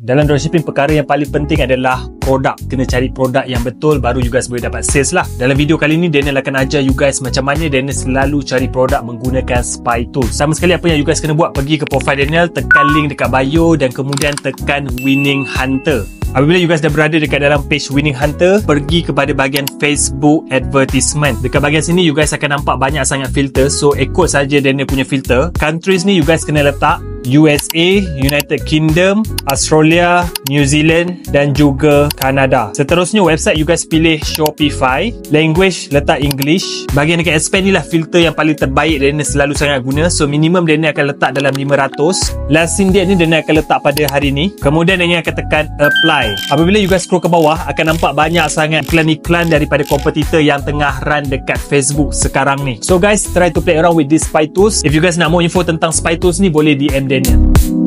Dalam dropshipping, perkara yang paling penting adalah produk. Kena cari produk yang betul, baru you guys boleh dapat sales lah. Dalam video kali ni, Daniel akan ajar you guys macam mana Daniel selalu cari produk menggunakan Spy Tools. Sama sekali apa yang you guys kena buat, pergi ke profile Daniel, tekan link dekat bio dan kemudian tekan Winning Hunter. Apabila you guys dah berada dekat dalam page Winning Hunter, pergi kepada bahagian Facebook Advertisement. Dekat bahagian sini you guys akan nampak banyak sangat filter. So ikut saja Daniel punya filter. Countries ni you guys kena letak USA, United Kingdom, Australia, New Zealand dan juga Canada. Seterusnya website you guys pilih Shopify. Language letak English. Bahagian dekat expand ni lah filter yang paling terbaik Daniel selalu sangat guna. So minimum Daniel akan letak dalam 500. Last date ni Daniel akan letak pada hari ni. Kemudian Daniel akan tekan apply. Apabila you guys scroll ke bawah, akan nampak banyak sangat iklan-iklan daripada kompetitor yang tengah run dekat Facebook sekarang ni. So guys, try to play around with this Spy Tools. If you guys nak more info tentang Spy Tools ni, boleh DM Daniel.